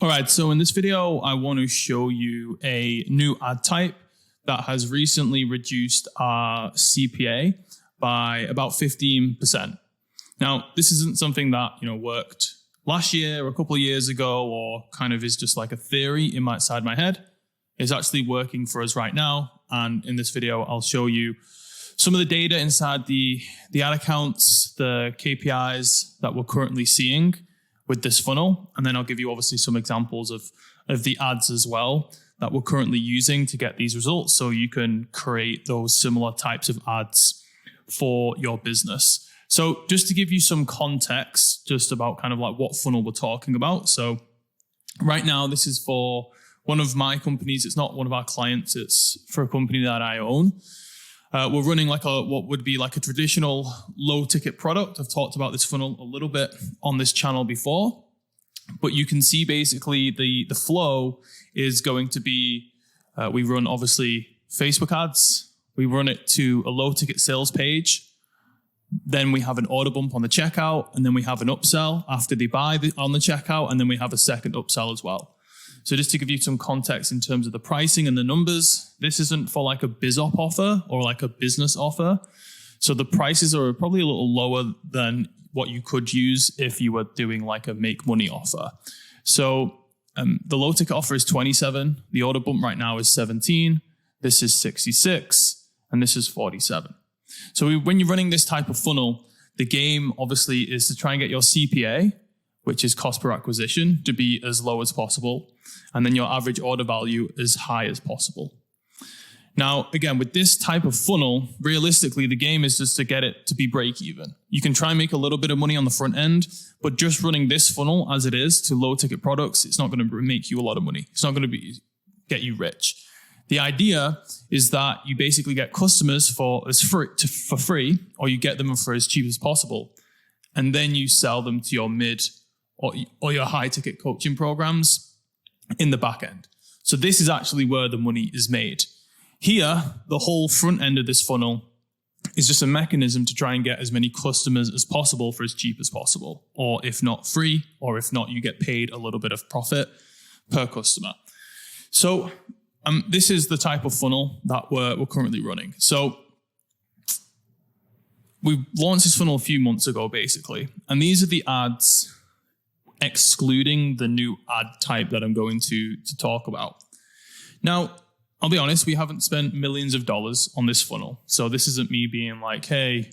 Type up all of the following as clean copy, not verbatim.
All right, so in this video, I want to show you a new ad type that has recently reduced our CPA by about 15%. Now, this isn't something that, worked last year or a couple of years ago, or kind of is just like a theory inside my head. It's actually working for us right now. And in this video, I'll show you some of the data inside the ad accounts, the KPIs that we're currently seeing with this funnel. And then I'll give you obviously some examples of the ads as well that we're currently using to get these results, so you can create those similar types of ads for your business. So just to give you some context just about kind of like what funnel we're talking about. So right now, this is for one of my companies. It's not one of our clients. It's for a company that I own. We're running like what would be like a traditional low ticket product. I've talked about this funnel a little bit on this channel before, but you can see basically the flow is going to be, we run obviously Facebook ads. We run it to a low ticket sales page. Then we have an order bump on the checkout, and then we have an upsell after they buy on the checkout, and then we have a second upsell as well. So just to give you some context in terms of the pricing and the numbers, this isn't for like a biz op offer or like a business offer. So the prices are probably a little lower than what you could use if you were doing like a make money offer. So the low ticket offer is 27. The order bump right now is 17. This is 66, and this is 47. So when you're running this type of funnel, the game obviously is to try and get your CPA, which is cost per acquisition, to be as low as possible, and then your average order value as high as possible. Now, again, with this type of funnel, realistically, the game is just to get it to be break even. You can try and make a little bit of money on the front end, but just running this funnel as it is to low ticket products, it's not going to make you a lot of money. It's not going to get you rich. The idea is that you basically get customers for free, or you get them for as cheap as possible, and then you sell them to your mid or your high ticket coaching programs in the back end. So this is actually where the money is made. Here, the whole front end of this funnel is just a mechanism to try and get as many customers as possible for as cheap as possible, or if not free, or if not, you get paid a little bit of profit per customer. So this is the type of funnel that we're currently running. So we launched this funnel a few months ago, basically, and these are the ads excluding the new ad type that I'm going to talk about. Now, I'll be honest, we haven't spent millions of dollars on this funnel. So this isn't me being like, hey,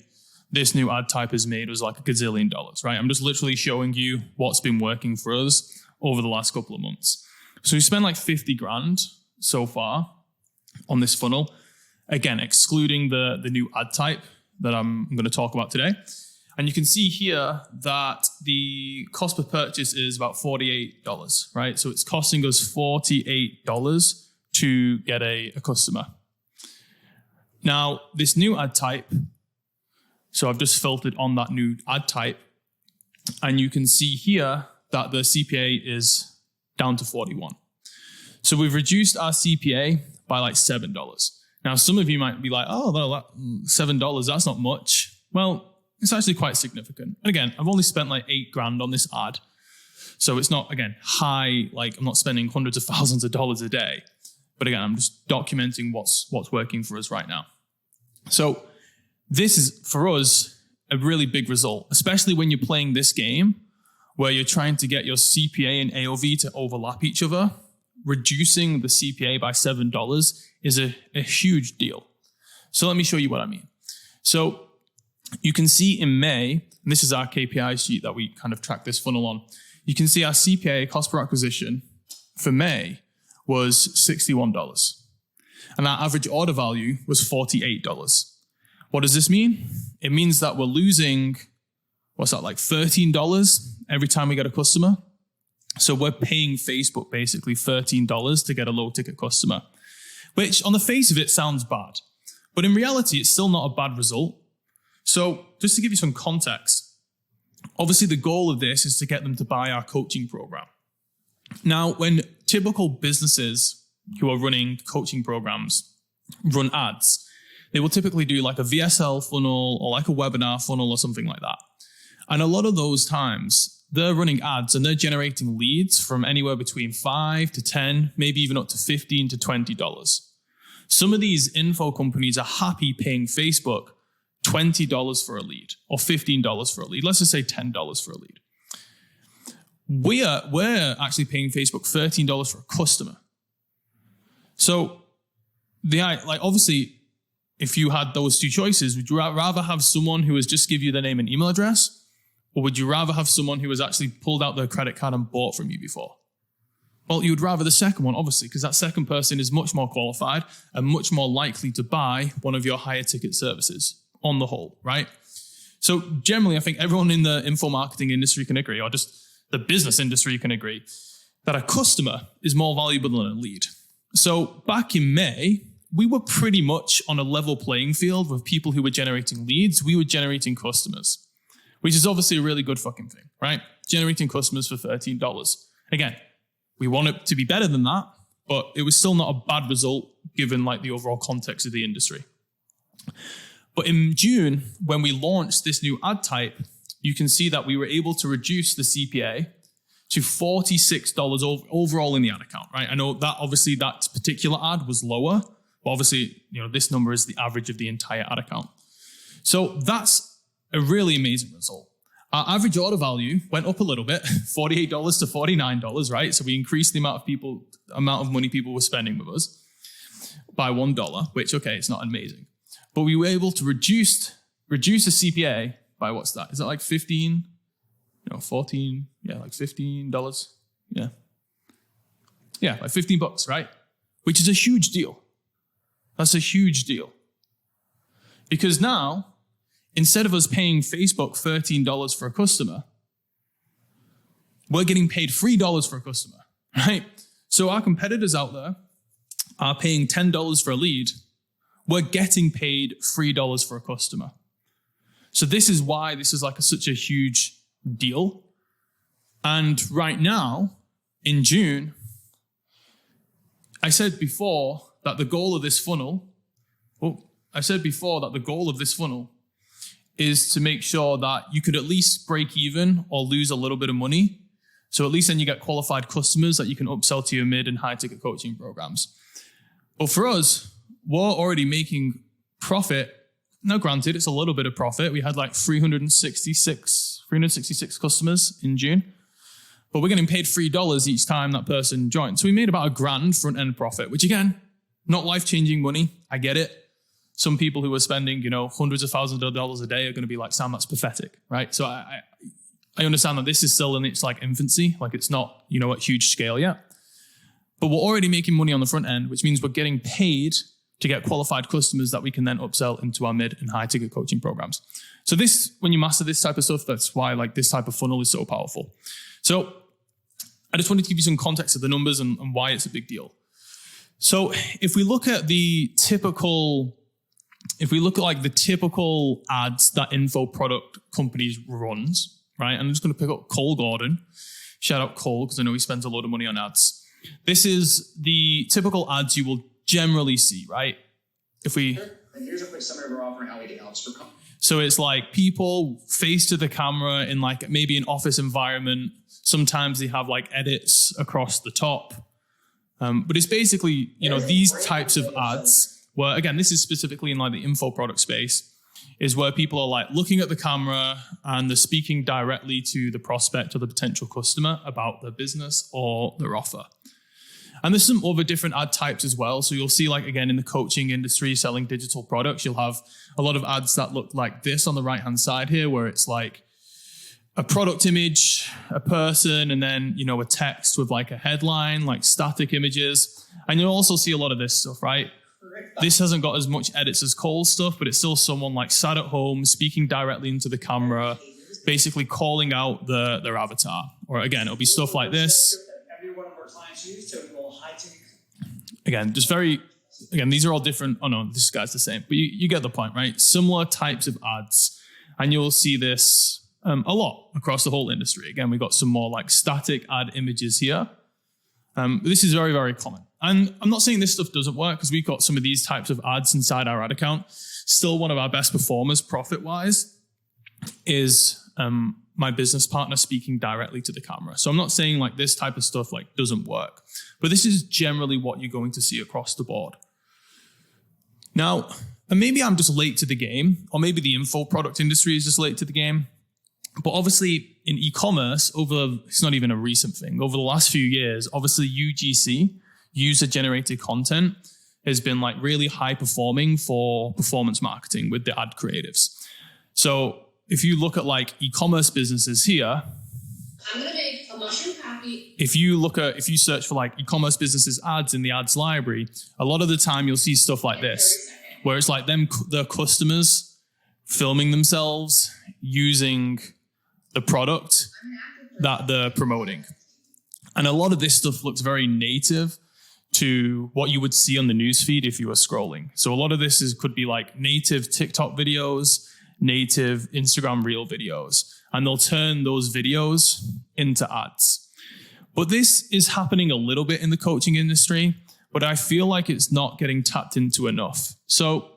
this new ad type is made was like $1 gazillion, right? I'm just literally showing you what's been working for us over the last couple of months. So we spent like 50 grand so far on this funnel. Again, excluding the new ad type that I'm going to talk about today. And you can see here that the cost per purchase is about $48, right? So it's costing us $48 to get a customer. Now, this new ad type, so I've just filtered on that new ad type, and you can see here that the CPA is down to 41. So we've reduced our CPA by like $7. Now, some of you might be like, oh, well, $7, that's not much. Well, it's actually quite significant. And again, I've only spent like $8,000 on this ad. So it's not, again, high, like I'm not spending hundreds of thousands of dollars a day. But again, I'm just documenting what's working for us right now. So this is, for us, a really big result, especially when you're playing this game where you're trying to get your CPA and AOV to overlap each other. Reducing the CPA by $7 is a huge deal. So let me show you what I mean. So you can see in May, and this is our KPI sheet that we kind of track this funnel on. You can see our CPA, cost per acquisition, for May was $61. And our average order value was $48. What does this mean? It means that we're losing, what's that, like $13 every time we get a customer? So we're paying Facebook basically $13 to get a low ticket customer, which on the face of it sounds bad. But in reality, it's still not a bad result. So just to give you some context, obviously the goal of this is to get them to buy our coaching program. Now, when typical businesses who are running coaching programs run ads, they will typically do like a VSL funnel or like a webinar funnel or something like that. And a lot of those times, they're running ads and they're generating leads from anywhere between $5 to $10, maybe even up to $15 to $20. Some of these info companies are happy paying Facebook $20 for a lead or $15 for a lead. Let's just say $10 for a lead. We're actually paying Facebook $13 for a customer. So obviously, if you had those two choices, would you rather have someone who has just give you their name and email address, or would you rather have someone who has actually pulled out their credit card and bought from you before? Well, you would rather the second one, obviously, because that second person is much more qualified and much more likely to buy one of your higher ticket services on the whole, right? So generally, I think everyone in the info marketing industry can agree, or just the business industry can agree, that a customer is more valuable than a lead. So back in May, we were pretty much on a level playing field with people who were generating leads. We were generating customers, which is obviously a really good fucking thing, right? Generating customers for $13. Again, we want it to be better than that, but it was still not a bad result given like the overall context of the industry. But in June, when we launched this new ad type, you can see that we were able to reduce the CPA to $46 overall in the ad account, right? I know that obviously that particular ad was lower, but obviously, this number is the average of the entire ad account. So that's a really amazing result. Our average order value went up a little bit, $48 to $49, right? So we increased the amount of money people were spending with us by $1, which, okay, it's not amazing. But we were able to reduce the CPA by what's that? Is that like 15? 14? Yeah, like $15. Yeah. Yeah, like $15, right? Which is a huge deal. That's a huge deal. Because now, instead of us paying Facebook $13 for a customer, we're getting paid $3 for a customer, right? So our competitors out there are paying $10 for a lead. We're getting paid $3 for a customer. So this is why this is like such a huge deal. And right now, in June, I said before that the goal of this funnel is to make sure that you could at least break even or lose a little bit of money. So at least then you get qualified customers that you can upsell to your mid and high ticket coaching programs. But for us, we're already making profit. Now, granted, it's a little bit of profit. We had like 366 customers in June, but we're getting paid $3 each time that person joined. So we made about $1,000 front end profit, which again, not life-changing money. I get it. Some people who are spending, hundreds of thousands of dollars a day are going to be like, Sam, that's pathetic, right? So I understand that this is still in its like infancy, like it's not, at huge scale yet. But we're already making money on the front end, which means we're getting paid to get qualified customers that we can then upsell into our mid and high ticket coaching programs. So this, when you master this type of stuff, that's why like this type of funnel is so powerful. So I just wanted to give you some context of the numbers and why it's a big deal. So if we look at the typical ads that info product companies runs, right? I'm just going to pick up Cole Gordon. Shout out Cole, because I know he spends a lot of money on ads. This is the typical ads you will generally see, right? And here's a quick summary of our offer and how we get helps for companies. So it's like people face to the camera in like maybe an office environment. Sometimes they have like edits across the top. But it's basically, these types of ads where, again, this is specifically in like the info product space, is where people are like looking at the camera and they're speaking directly to the prospect or the potential customer about their business or their offer. And there's some other different ad types as well. So you'll see like, again, in the coaching industry, selling digital products, you'll have a lot of ads that look like this on the right-hand side here, where it's like a product image, a person, and then, a text with like a headline, like static images. And you'll also see a lot of this stuff, right? This hasn't got as much edits as Cole's stuff, but it's still someone like sat at home, speaking directly into the camera, basically calling out their avatar. Or again, it'll be stuff like this. Every one of our clients use to enroll high ticket. Again, these are all different. Oh no, this guy's the same, but you get the point, right? Similar types of ads. And you'll see this a lot across the whole industry. Again, we've got some more like static ad images here. This is very, very common. And I'm not saying this stuff doesn't work, because we've got some of these types of ads inside our ad account. Still one of our best performers profit-wise is my business partner speaking directly to the camera. So I'm not saying like this type of stuff like doesn't work, but this is generally what you're going to see across the board. Now, and maybe I'm just late to the game, or maybe the info product industry is just late to the game. But obviously in e-commerce, it's not even a recent thing, over the last few years, obviously UGC, user generated content, has been like really high performing for performance marketing with the ad creatives. So if you look at like e-commerce businesses here, I'm gonna make a mushroom patty. If you search for like e-commerce businesses ads in the ads library, a lot of the time you'll see stuff like this, where it's like their customers filming themselves using the product that they're promoting. And a lot of this stuff looks very native to what you would see on the newsfeed if you were scrolling. So a lot of this could be like native TikTok videos, native Instagram Reel videos, and they'll turn those videos into ads. But this is happening a little bit in the coaching industry, but I feel like it's not getting tapped into enough. So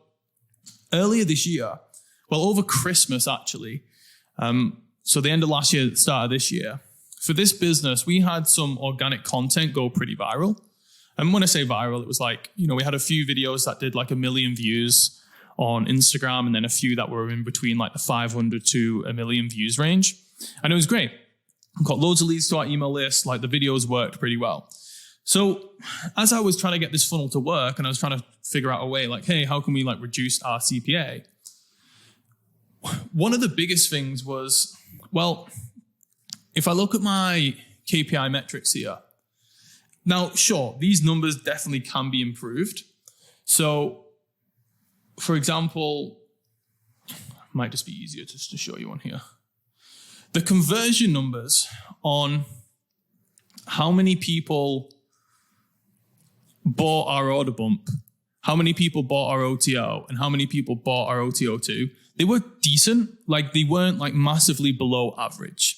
earlier this year, well, over Christmas actually, so the end of last year, start of this year, for this business, we had some organic content go pretty viral. And when I say viral, it was like, we had a few videos that did like 1 million views on Instagram, and then a few that were in between like the 500 to 1 million views range. And it was great. We got loads of leads to our email list. Like the videos worked pretty well. So as I was trying to get this funnel to work, and I was trying to figure out a way like, hey, how can we like reduce our CPA? One of the biggest things was, well, if I look at my KPI metrics here, now, sure, these numbers definitely can be improved. So, for example, it might just be easier just to show you on here. The conversion numbers on how many people bought our order bump, how many people bought our OTO, and how many people bought our OTO2, they were decent. Like they weren't like massively below average.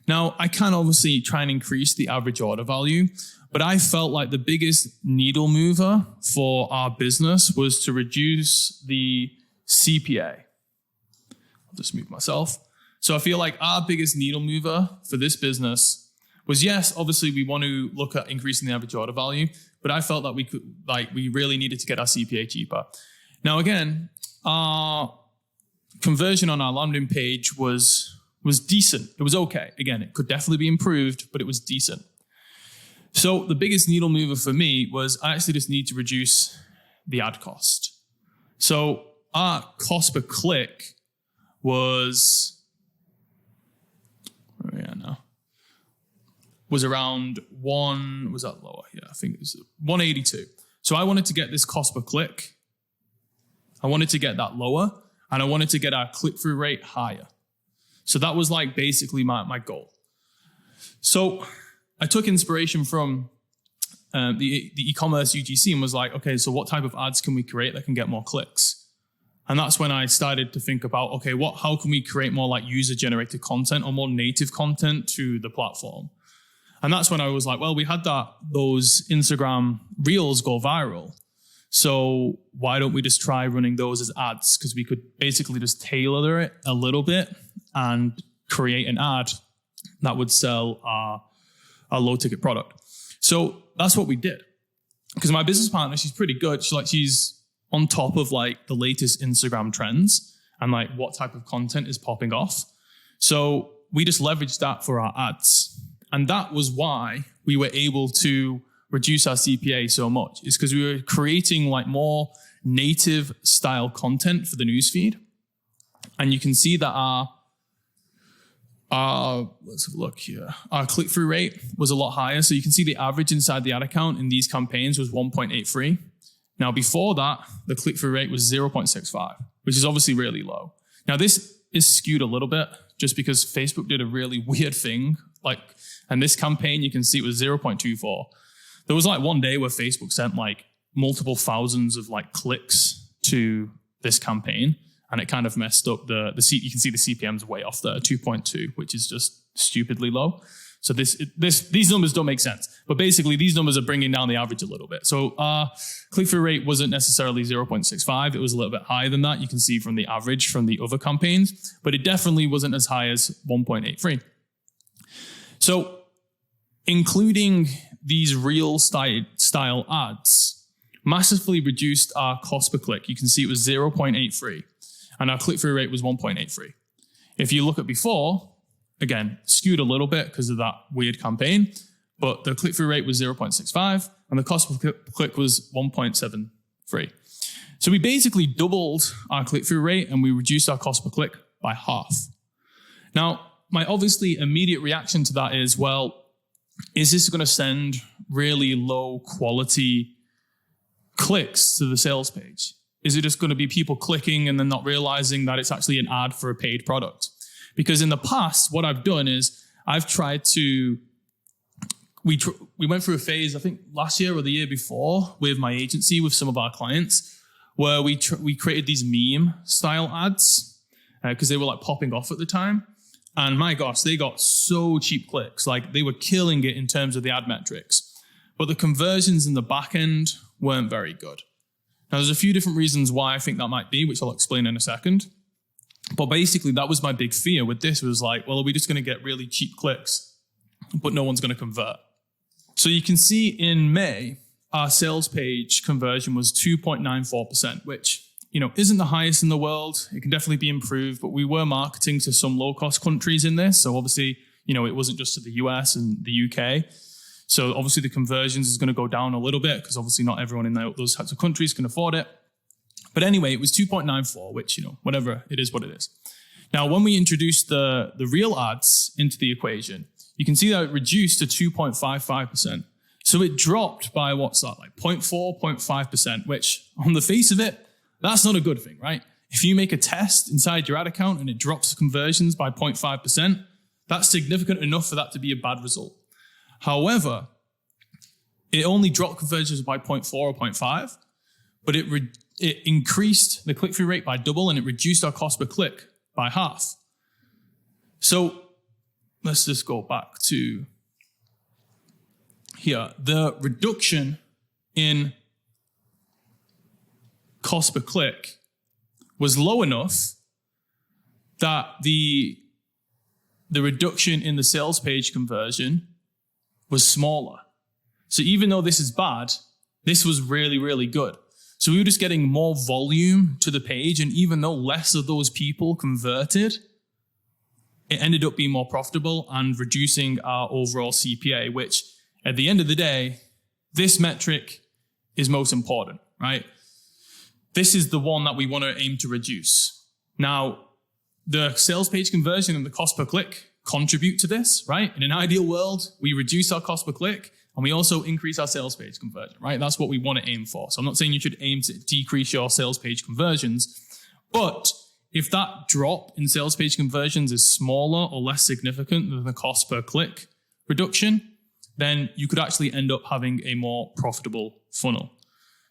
Now, I can obviously try and increase the average order value, but I felt like the biggest needle mover for our business was to reduce the CPA. I'll just mute myself. So I feel like our biggest needle mover for this business was, yes, obviously we want to look at increasing the average order value, but I felt that we really needed to get our CPA cheaper. Now, again, our conversion on our landing page was decent. It was okay. Again, it could definitely be improved, but it was decent. So the biggest needle mover for me was I actually just need to reduce the ad cost. So our cost per click was, where are we at now? Was around was that lower? Yeah, I think it was 182. So I wanted to get this cost per click. I wanted to get that lower, and I wanted to get our click-through rate higher. So that was like basically my goal. So I took inspiration from the e-commerce UGC and was like, okay, so what type of ads can we create that can get more clicks? And that's when I started to think about, okay, how can we create more like user-generated content or more native content to the platform? And that's when I was like, well, we had those Instagram Reels go viral. So why don't we just try running those as ads? Because we could basically just tailor it a little bit and create an ad that would sell our low ticket product. So that's what we did. Because my business partner, she's pretty good. She's on top of like the latest Instagram trends and like what type of content is popping off. So we just leveraged that for our ads. And that was why we were able to reduce our CPA so much, is because we were creating like more native style content for the newsfeed. And you can see that let's have a look here. Our click-through rate was a lot higher. So you can see the average inside the ad account in these campaigns was 1.83. Now, before that, the click-through rate was 0.65, which is obviously really low. Now, this is skewed a little bit just because Facebook did a really weird thing. And this campaign, you can see it was 0.24. There was like one day where Facebook sent like multiple thousands of like clicks to this campaign, and it kind of messed up you can see the CPMs way off there, 2.2, which is just stupidly low. So these numbers don't make sense. But basically, these numbers are bringing down the average a little bit. So our click-through rate wasn't necessarily 0.65. It was a little bit higher than that. You can see from the average from the other campaigns. But it definitely wasn't as high as 1.83. So including these real style ads massively reduced our cost per click. You can see it was 0.83 and our click-through rate was 1.83. If you look at before, again, skewed a little bit because of that weird campaign, but the click-through rate was 0.65 and the cost per click was 1.73. So we basically doubled our click-through rate and we reduced our cost per click by half. Now, my obviously immediate reaction to that is, well, is this going to send really low quality clicks to the sales page? Is it just going to be people clicking and then not realizing that it's actually an ad for a paid product? Because in the past, what I've done is I've tried to, we went through a phase, I think last year or the year before with my agency, with some of our clients, where we created these meme style ads because they were like popping off at the time. And my gosh, they got so cheap clicks. Like they were killing it in terms of the ad metrics. But the conversions in the back end weren't very good. Now, there's a few different reasons why I think that might be, which I'll explain in a second. But basically, that was my big fear with this, was like, well, are we just going to get really cheap clicks, but no one's going to convert? So you can see in May, our sales page conversion was 2.94%, which, isn't the highest in the world. It can definitely be improved, but we were marketing to some low-cost countries in this. So obviously, it wasn't just to the US and the UK. So obviously the conversions is going to go down a little bit because obviously not everyone in those types of countries can afford it. But anyway, it was 2.94, which, whatever, it is what it is. Now, when we introduced the real ads into the equation, you can see that it reduced to 2.55%. So it dropped by, what's that, like 0.4, 0.5%, which on the face of it, that's not a good thing, right? If you make a test inside your ad account and it drops conversions by 0.5%, that's significant enough for that to be a bad result. However, it only dropped conversions by 0.4 or 0.5, but it increased the click-through rate by double and it reduced our cost per click by half. So let's just go back to here. The reduction in cost per click was low enough that the reduction in the sales page conversion was smaller. So even though this is bad, this was really, really good. So we were just getting more volume to the page, and even though less of those people converted, it ended up being more profitable and reducing our overall CPA, which at the end of the day, this metric is most important, right? This is the one that we want to aim to reduce. Now, the sales page conversion and the cost per click contribute to this, right? In an ideal world, we reduce our cost per click and we also increase our sales page conversion, right? That's what we want to aim for. So I'm not saying you should aim to decrease your sales page conversions, but if that drop in sales page conversions is smaller or less significant than the cost per click reduction, then you could actually end up having a more profitable funnel.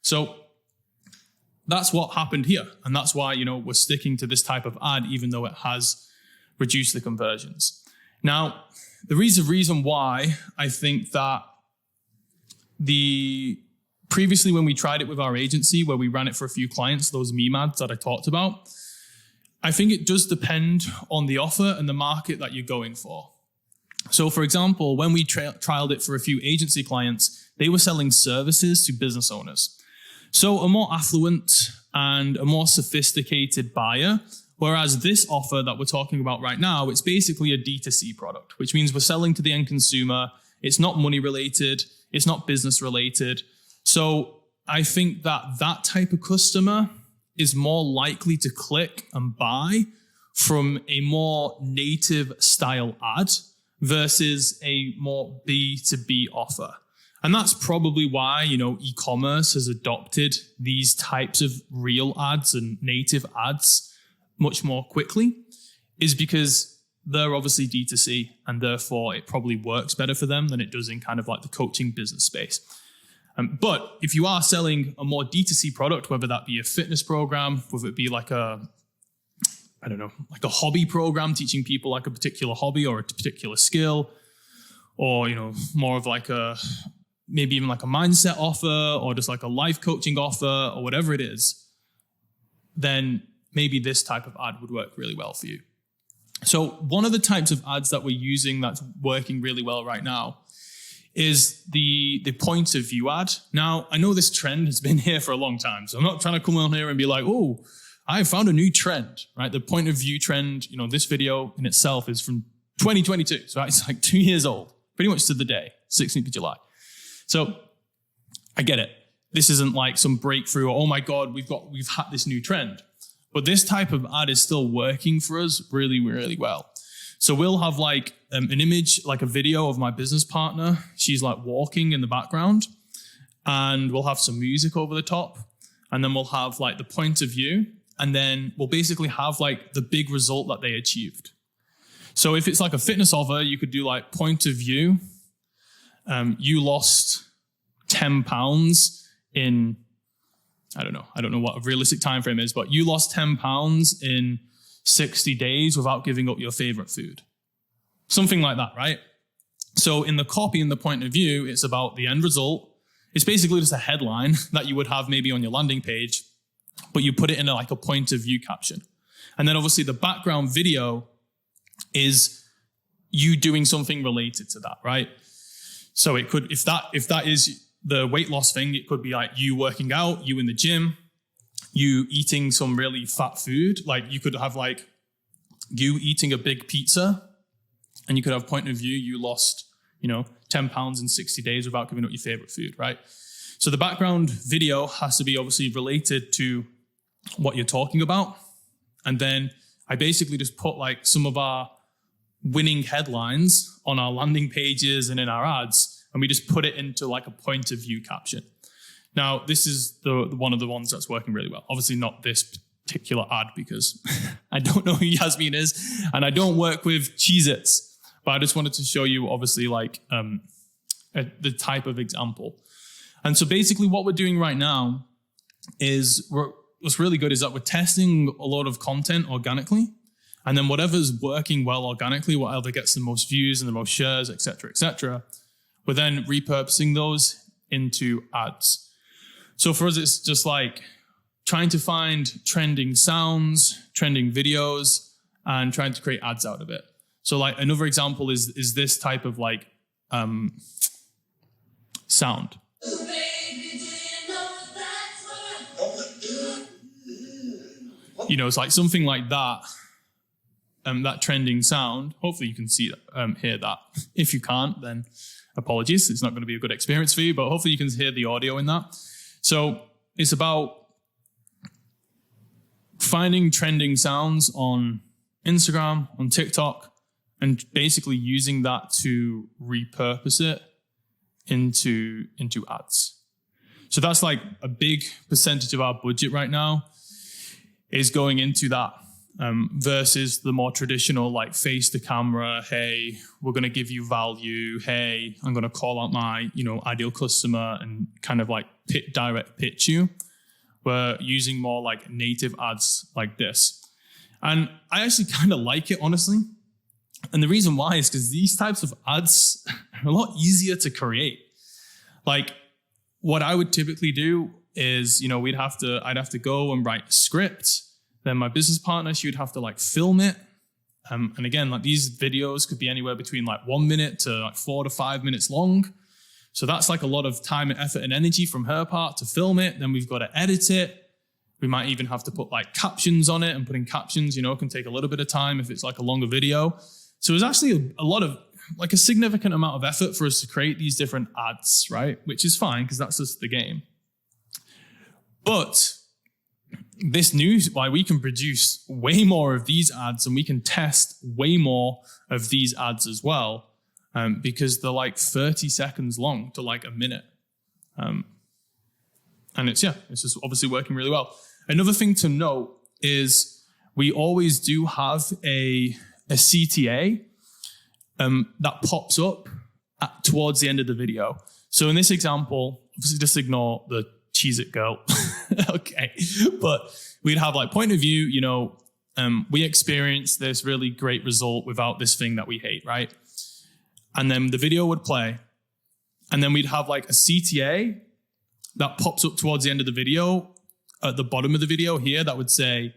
So that's what happened here. And that's why, we're sticking to this type of ad, even though it has reduced the conversions. Now, the reason why I think that previously when we tried it with our agency, where we ran it for a few clients, those meme ads that I talked about, I think it does depend on the offer and the market that you're going for. So for example, when we trialed it for a few agency clients, they were selling services to business owners. So a more affluent and a more sophisticated buyer. Whereas this offer that we're talking about right now, it's basically a D2C product, which means we're selling to the end consumer. It's not money related. It's not business related. So I think that type of customer is more likely to click and buy from a more native style ad versus a more B2B offer. And that's probably why, e-commerce has adopted these types of real ads and native ads much more quickly, is because they're obviously D2C and therefore it probably works better for them than it does in kind of like the coaching business space. But if you are selling a more D2C product, whether that be a fitness program, whether it be like a hobby program teaching people like a particular hobby or a particular skill, or, more of like maybe even like a mindset offer or just like a life coaching offer or whatever it is, then maybe this type of ad would work really well for you. So one of the types of ads that we're using that's working really well right now is the point of view ad. Now, I know this trend has been here for a long time, so I'm not trying to come on here and be like, oh, I found a new trend, right? The point of view trend, this video in itself is from 2022. So it's like 2 years old, pretty much to the day, 16th of July. So I get it. This isn't like some breakthrough or, oh my God, we've had this new trend. But this type of ad is still working for us really, really well. So we'll have like an image, like a video of my business partner. She's like walking in the background, and we'll have some music over the top. And then we'll have like the point of view. And then we'll basically have like the big result that they achieved. So if it's like a fitness offer, you could do like point of view. You lost 10 pounds in, I don't know what a realistic time frame is, but you lost 10 pounds in 60 days without giving up your favorite food. Something like that, right? So in the copy and the point of view, it's about the end result. It's basically just a headline that you would have maybe on your landing page, but you put it in like a point of view caption. And then obviously the background video is you doing something related to that, right? So it could, if that is the weight loss thing, it could be like you working out, you in the gym, you eating some really fat food. Like you could have like you eating a big pizza, and you could have point of view, you lost, 10 pounds in 60 days without giving up your favorite food, right? So the background video has to be obviously related to what you're talking about. And then I basically just put like some of our winning headlines on our landing pages and in our ads, and we just put it into like a point of view caption. Now, this is the one of the ones that's working really well. Obviously not this particular ad because I don't know who Yasmin is and I don't work with Cheez-Its, but I just wanted to show you obviously like the type of example. And so basically what we're doing right now is what's really good is that we're testing a lot of content organically, and then whatever's working well organically, whatever gets the most views and the most shares, et cetera, we're then repurposing those into ads. So for us, it's just like trying to find trending sounds, trending videos, and trying to create ads out of it. So like another example is this type of like sound. It's like something like that, that trending sound. Hopefully you can see hear that. If you can't, then apologies. It's not going to be a good experience for you, but hopefully you can hear the audio in that. So it's about finding trending sounds on Instagram, on TikTok, and basically using that to repurpose it into ads. So that's like a big percentage of our budget right now is going into that versus the more traditional like face to camera. Hey, we're going to give you value. Hey, I'm going to call out my, ideal customer and kind of like direct pitch you. We're using more like native ads like this. And I actually kind of like it, honestly. And the reason why is because these types of ads are a lot easier to create. Like what I would typically do is, I'd have to go and write a script. Then my business partner, she would have to like film it. And again, like these videos could be anywhere between like 1 minute to like 4 to 5 minutes long. So that's like a lot of time and effort and energy from her part to film it. Then we've got to edit it. We might even have to put like captions on it, and putting captions, can take a little bit of time if it's like a longer video. So it's actually a lot of like a significant amount of effort for us to create these different ads, right? Which is fine because that's just the game. But this news, why we can produce way more of these ads and we can test way more of these ads as well, because they're like 30 seconds long to like a minute. And it's just obviously working really well. Another thing to note is we always do have a CTA that pops up towards the end of the video. So in this example, obviously just ignore the Cheez-It girl. Okay. But we'd have like point of view, we experienced this really great result without this thing that we hate, right? and then the video would play. And then we'd have like a CTA that pops up towards the end of the video, at the bottom of the video here, that would say,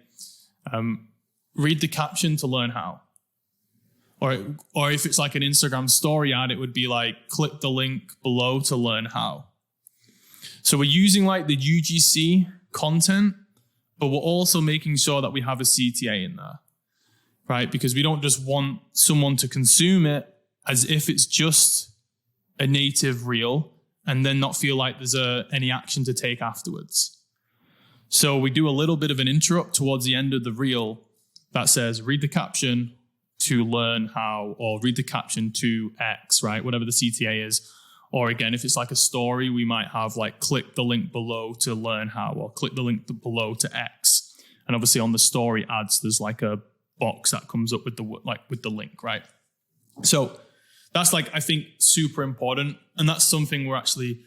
read the caption to learn how. Or if it's like an Instagram story ad, it would be like, click the link below to learn how. So we're using like the UGC content, but we're also making sure that we have a CTA in there, right? Because we don't just want someone to consume it as if it's just a native reel and then not feel like there's any action to take afterwards. So we do a little bit of an interrupt towards the end of the reel that says, read the caption to learn how, or read the caption to X, right? Whatever the CTA is. Or again, if it's like a story, we might have like, click the link below to learn how, or click the link below to X. And obviously on the story ads, there's like a box that comes up with the link, right? So that's like, I think, super important. And that's something we're actually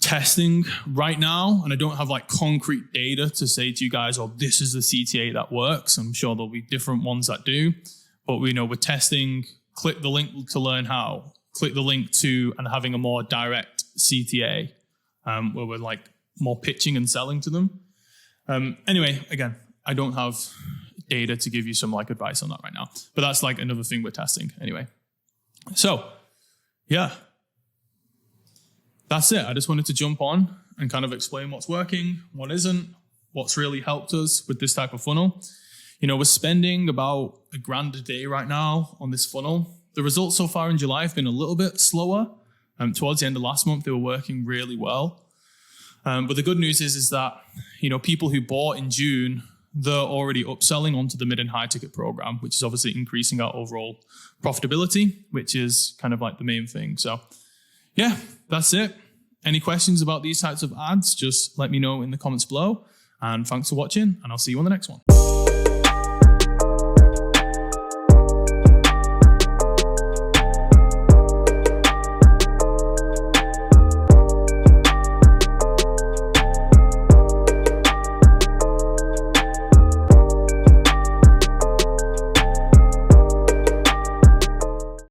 testing right now. And I don't have like concrete data to say to you guys, oh, this is the CTA that works. I'm sure there'll be different ones that do. But we know we're testing, click the link to learn how, click the link to, and having a more direct CTA where we're like more pitching and selling to them. Anyway, again, I don't have data to give you some like advice on that right now, but that's like another thing we're testing anyway. So yeah, that's it. I just wanted to jump on and kind of explain what's working, what isn't, what's really helped us with this type of funnel. You know, we're spending about $1,000 a day right now on this funnel. The results so far in July have been a little bit slower. Towards the end of last month, they were working really well. But the good news is that, you know, people who bought in June, they're already upselling onto the mid and high ticket program, which is obviously increasing our overall profitability, which is kind of like the main thing. So yeah, that's it. Any questions about these types of ads, just let me know in the comments below. And thanks for watching, and I'll see you on the next one.